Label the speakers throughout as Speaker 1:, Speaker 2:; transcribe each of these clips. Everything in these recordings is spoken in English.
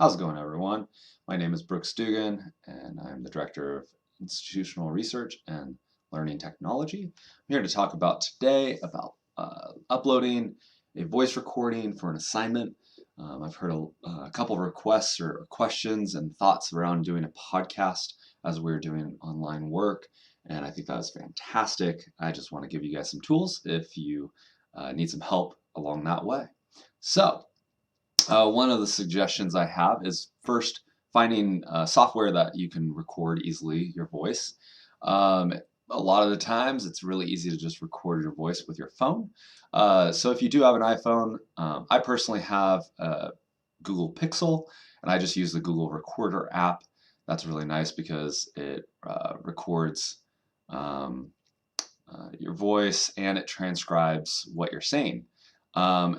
Speaker 1: How's it going, everyone? My name is Brooks Dugan, and I'm the Director of Institutional Research and Learning Technology. I'm here to talk about today about uploading a voice recording for an assignment. I've heard a couple of requests or questions and thoughts around doing a podcast as we're doing online work, and I think that is fantastic. I just want to give you guys some tools if you need some help along that way. So, one of the suggestions I have is first finding software that you can record easily your voice. Um, a lot of the times it's really easy to just record your voice with your phone. So if you do have an iPhone, I personally have a Google Pixel, and I just use the Google Recorder app. That's really nice because it records um, your voice and it transcribes what you're saying.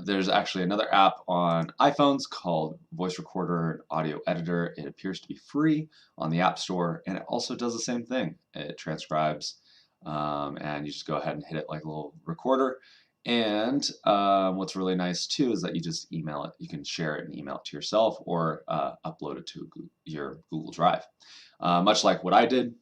Speaker 1: There's actually another app on iPhones called Voice Recorder and Audio Editor. It appears to be free on the App Store, and it also does the same thing. It transcribes, and you just go ahead and hit it like a little recorder. And what's really nice too is that you just email it. You can share it and email it to yourself or upload it to your Google Drive, much like what I did.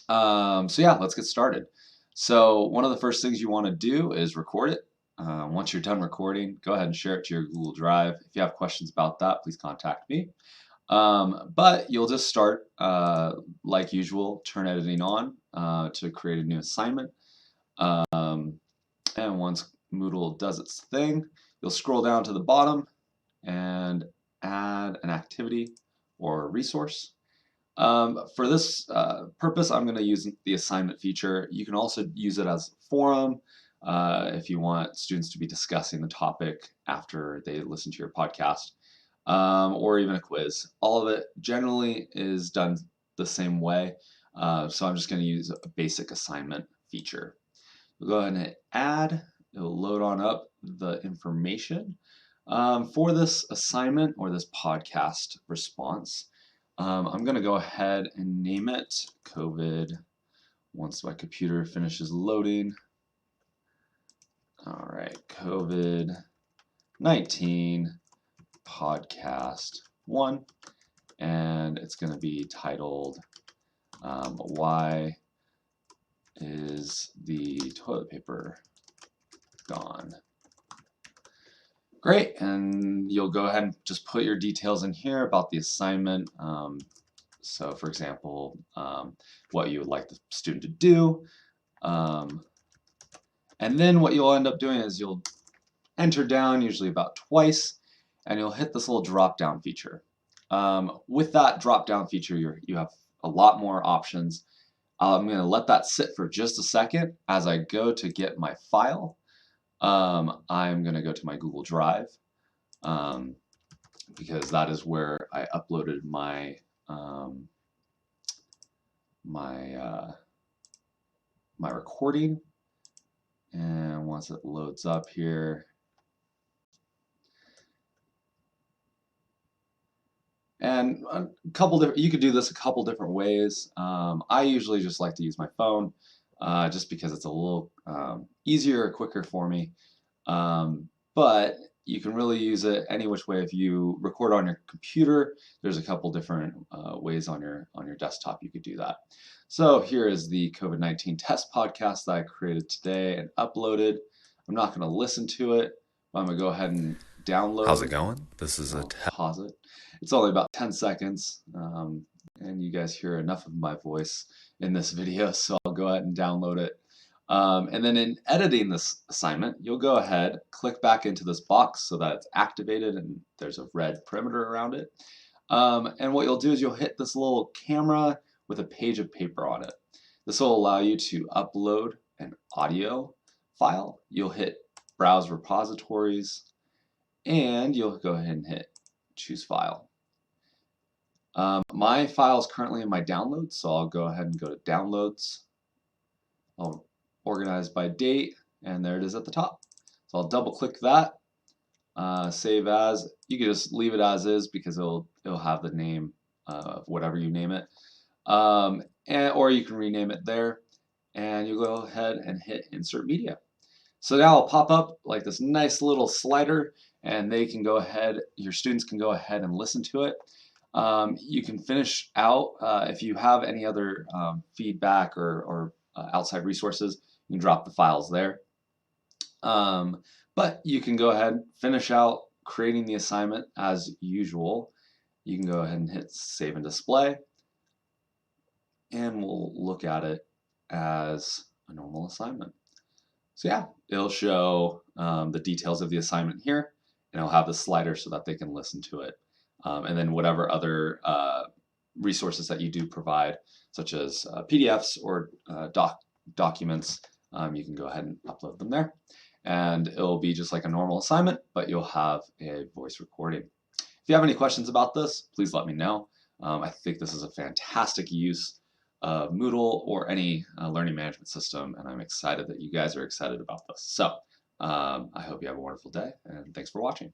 Speaker 1: So yeah, let's get started. So one of the first things you want to do is record it. Once you're done recording, go ahead and share it to your Google Drive. If you have questions about that, please contact me. But you'll just start, like usual, turn editing on to create a new assignment. And once Moodle does its thing, you'll scroll down to the bottom and add an activity or resource. For this purpose, I'm going to use the assignment feature. You can also use it as a forum if you want students to be discussing the topic after they listen to your podcast, or even a quiz. All of it generally is done the same way, so I'm just going to use a basic assignment feature. We'll go ahead and hit add. It'll load on up the information. For this assignment or this podcast response, I'm going to go ahead and name it COVID once my computer finishes loading. All right, COVID-19 podcast 1, and it's going to be titled Why is the Toilet Paper Gone? Great, and you'll go ahead and just put your details in here about the assignment. So for example, what you would like the student to do. And then what you'll end up doing is you'll enter down usually about twice, and you'll hit this little drop-down feature. With that drop-down feature, you have a lot more options. I'm going to let that sit for just a second as I go to get my file. I'm going to go to my Google Drive because that is where I uploaded my my recording. And once it loads up here, and a couple different, you could do this a couple different ways. I usually just like to use my phone, just because it's a little easier, quicker for me. But you can really use it any which way. If you record on your computer, there's a couple different ways on your desktop you could do that. So here is the COVID-19 test podcast that I created today and uploaded. I'm not going to listen to it, but I'm going to go ahead and download.
Speaker 2: How's it going? This is a
Speaker 1: pause it. It's only about 10 seconds, and you guys hear enough of my voice in this video, so I'll go ahead and download it. And then in editing this assignment, you'll go ahead, click back into this box so that it's activated and there's a red perimeter around it. And what you'll do is you'll hit this little camera with a page of paper on it. This will allow you to upload an audio file. You'll hit Browse Repositories, and you'll go ahead and hit Choose File. My file is currently in my downloads, so I'll go ahead and go to Downloads. I'll organize by date, and there it is at the top. So I'll double click that, save as. You can just leave it as is because it'll have the name of whatever you name it, or you can rename it there, and you'll go ahead and hit Insert Media. So now it'll pop up like this nice little slider, and they can go ahead, your students can go ahead and listen to it. You can finish out, if you have any other feedback or outside resources, you can drop the files there. But you can go ahead, finish out creating the assignment as usual. You can go ahead and hit save and display, and we'll look at it as a normal assignment. So yeah, it'll show the details of the assignment here, and it'll have the slider so that they can listen to it. And then whatever other resources that you do provide, such as PDFs or documents, you can go ahead and upload them there. And it'll be just like a normal assignment, but you'll have a voice recording. If you have any questions about this, please let me know. I think this is a fantastic use of Moodle or any learning management system, and I'm excited that you guys are excited about this. So I hope you have a wonderful day, and thanks for watching.